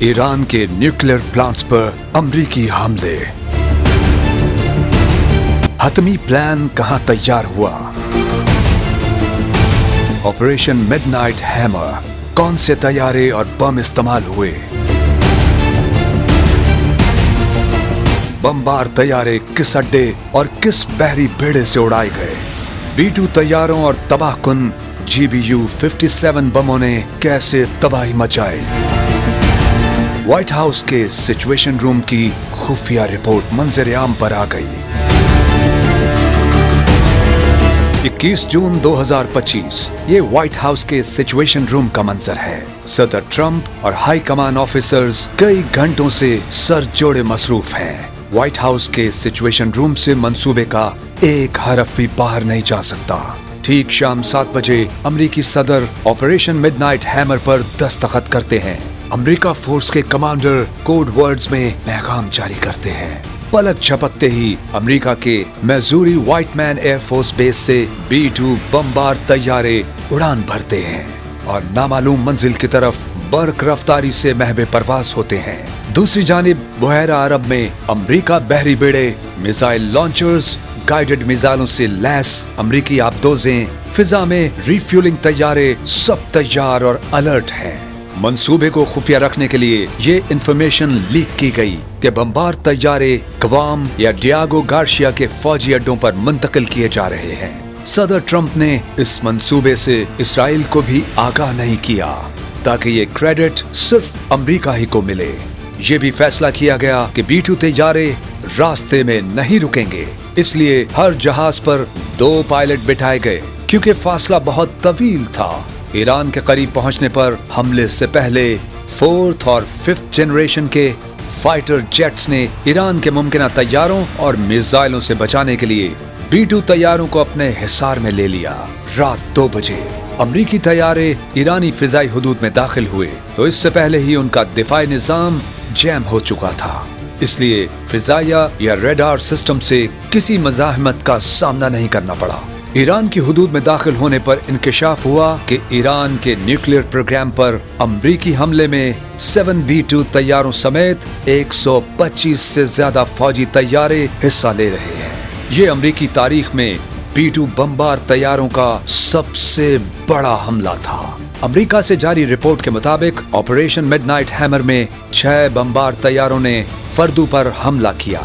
Iran के nuclear plants पर अमेरिकी हमले। हतमी प्लान कहां तैयार हुआ? ऑपरेशन मिडनाइट हैमर, कौन से तैयारे और बम इस्तेमाल हुए? बमबार तैयारे किस अड्डे और किस बहरी बेड़े से उड़ाए गए? B-2 तैयारों और तबाहकुन GBU-57 बमों ने कैसे तबाही मचाई? व्हाइट हाउस के सिचुएशन रूम की खुफिया रिपोर्ट मंजर आम पर आ गई। 21 जून 2025 ये व्हाइट हाउस के सिचुएशन रूम का मंजर है। सदर ट्रंप और हाई कमान ऑफिसर्स कई घंटों से सर जोड़े मसरूफ हैं। व्हाइट हाउस के सिचुएशन रूम से मंसूबे का एक हरफ भी बाहर नहीं जा सकता। ठीक शाम 7 बजे अमेरिकी सदर ऑपरेशन मिडनाइट हैमर पर दस्तखत करते हैं। अमेरिका फोर्स के कमांडर कोड वर्ड्स में पैगाम जारी करते हैं। पलक झपकते ही अमेरिका के मिजूरी व्हाइटमैन एयरफोर्स बेस से B-2 बमबार तैयारे उड़ान भरते हैं और नामालूम मंजिल की तरफ बर्क रफ्तारी से महवे परवास होते हैं। दूसरी जानिब बुहैरा अरब में अमेरिका बहरी बेड़े, मिसाइल लॉन्चर्स, गाइडेड मिसाइलों से लैस अमेरिकी आबदोजें, फिजा में रिफ्यूलिंग तैयारे सब तैयार और अलर्ट हैं। मंसूबे को खुफिया रखने के लिए ये इंफॉर्मेशन लीक की गई कि बमबार तैयारे ग्वाम या डियागो गार्शिया के फौजी अड्डों पर मुंतकिल किए जा रहे हैं। सदर ट्रंप ने इस मंसूबे से इसराइल को भी आगाह नहीं किया ताकि ये क्रेडिट सिर्फ अमेरिका ही को मिले। ये भी फैसला किया गया कि B-2 तैयारे रास्ते में नहीं रुकेंगे, इसलिए हर जहाज पर 2 पायलट बिठाए गए। क्योंकि फासला बहुत तवील था, ईरान के करीब पहुंचने पर हमले से पहले 4th और 5th जनरेशन के फाइटर जेट्स ने ईरान के मुमकिन तैयारों और मिसाइलों से बचाने के लिए B-2 तैयारों को अपने हिसार में ले लिया। रात 2 बजे अमेरिकी तैयारे ईरानी फिजाई हुदूद में दाखिल हुए तो इससे पहले ही उनका दिफाई निजाम जैम हो चुका था, इसलिए फिजाइया या रेडार सिस्टम से किसी मज़ाहमत का सामना नहीं करना पड़ा। ईरान की हुदूद में दाखिल होने पर इंकशाफ हुआ कि ईरान के न्यूक्लियर प्रोग्राम पर अमेरिकी हमले में 7 B-2 तैयारों समेत 125 से ज्यादा फौजी तैयारे हिस्सा ले रहे हैं। ये अमेरिकी तारीख में B-2 बमबार तैयारों का सबसे बड़ा हमला था। अमेरिका से जारी रिपोर्ट के मुताबिक ऑपरेशन मिडनाइट हैमर में 6 बमबार तैयारों ने फर्दू पर हमला किया।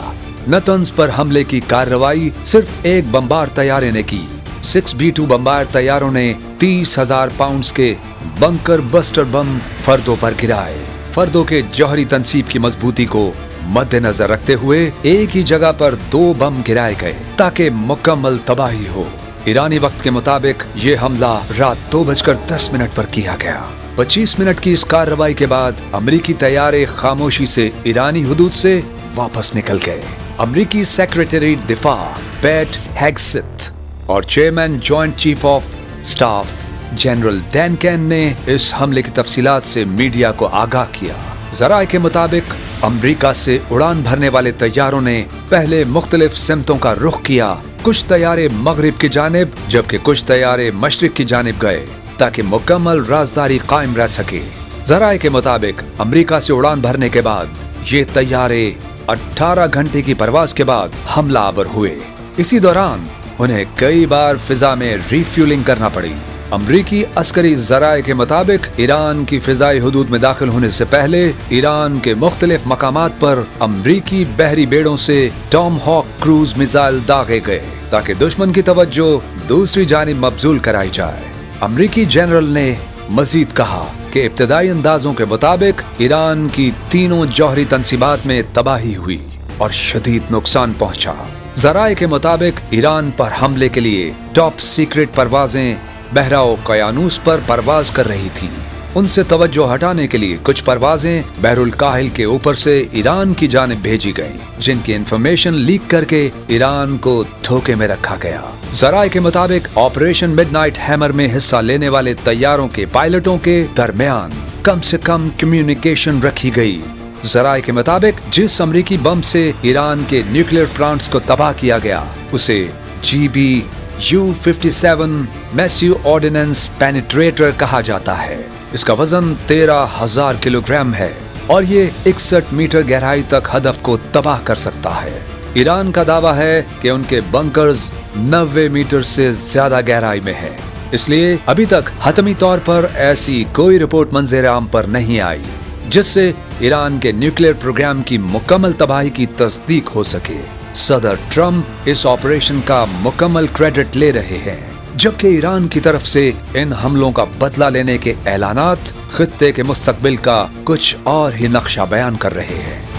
नतंज पर हमले की कार्रवाई सिर्फ एक बमबार तैयारे ने की। 6 B-2 बमबार तैयारों ने 30,000 पाउंड के बंकर बस्टर बम फर्दों पर गिराए। फर्दों के जौहरी तनसीब की मजबूती को मद्देनजर रखते हुए एक ही जगह पर 2 बम गिराए गए ताकि मुकम्मल तबाही हो। ईरानी वक्त के मुताबिक ये हमला रात 2:10 पर किया गया। 25 मिनट की इस कार्रवाई के बाद अमेरिकी तैयारे खामोशी से ईरानी हुदूद से वापस निकल गए। अमेरिकी सेक्रेटरी दिफा पैट हेग्सेथ और chairman joint chief of staff general Dan can ने इस हमले की तफसीलात से मीडिया को आगाह किया। जराए के मुताबिक अमेरिका से उड़ान भरने वाले तैयारों ने पहले मुख्तलिफ सिमतों का रुख किया। कुछ तैयारे मगरिब की जानिब जबकि कुछ तैयारे मशरिक की जानिब गए ताकि मुकम्मल राजदारी कायम रह सके। जराए के मुताबिक अमेरिका से उड़ान भरने के बाद ये तैयारे 18 घंटे की परवाज के बाद हमला आवर हुए। इसी दौरान उन्हें कई बार फिजा में रिफ्यूलिंग करना पड़ी। अमरीकी अस्करी जराए के मुताबिक ईरान की फिजाई हुदूद में दाखिल होने से पहले ईरान के मुख्तलिफ मकामात पर अमरीकी बहरी बेड़ों से टॉम हॉक क्रूज मिसाइल दागे गए ताकि दुश्मन की तवज्जो दूसरी जानिब मबजूल कराई जाए। अमरीकी जनरल ने मजीद कहा कि इब्तदाई अंदाजों के मुताबिक ईरान की तीनों जौहरी तनसीबात में तबाही हुई और शदीद नुकसान पहुंचा। जराए के मुताबिक ईरान पर हमले के लिए टॉप सीक्रेट परवाजें बहराओ कयानूस पर परवाज कर रही थीं। उनसे तवज्जो हटाने के लिए कुछ परवाजें बहरुल काहिल के ऊपर से ईरान की जानिब भेजी गईं, जिनकी इंफॉर्मेशन लीक करके ईरान को धोखे में रखा गया। जराए के मुताबिक ऑपरेशन मिडनाइट हैमर में हिस्सा लेने वाले तैयारों के पायलटों के दरमियान कम से कम कम्युनिकेशन रखी गई। जराए के मुताबिक जिस अमरीकी बम से ईरान के न्यूक्लियर प्लांट्स को तबाह किया गया उसे GBU-57 मैसिव ऑर्डिनेंस पेनिट्रेटर कहा जाता है। इसका वजन 13,000 किलोग्राम है और ये 61 मीटर गहराई तक हदफ को तबाह कर सकता है। ईरान का दावा है कि उनके बंकर्स 90 मीटर से ज्यादा गहराई में है, इसलिए अभी तक हतमी तौर पर ऐसी कोई रिपोर्ट मंजर आम पर नहीं आई जिससे ईरान के न्यूक्लियर प्रोग्राम की मुकम्मल तबाही की तस्दीक हो सके। सदर ट्रंप इस ऑपरेशन का मुकम्मल क्रेडिट ले रहे हैं, जबकि ईरान की तरफ से इन हमलों का बदला लेने के ऐलानात खित्ते के मुस्तकबिल का कुछ और ही नक्शा बयान कर रहे हैं।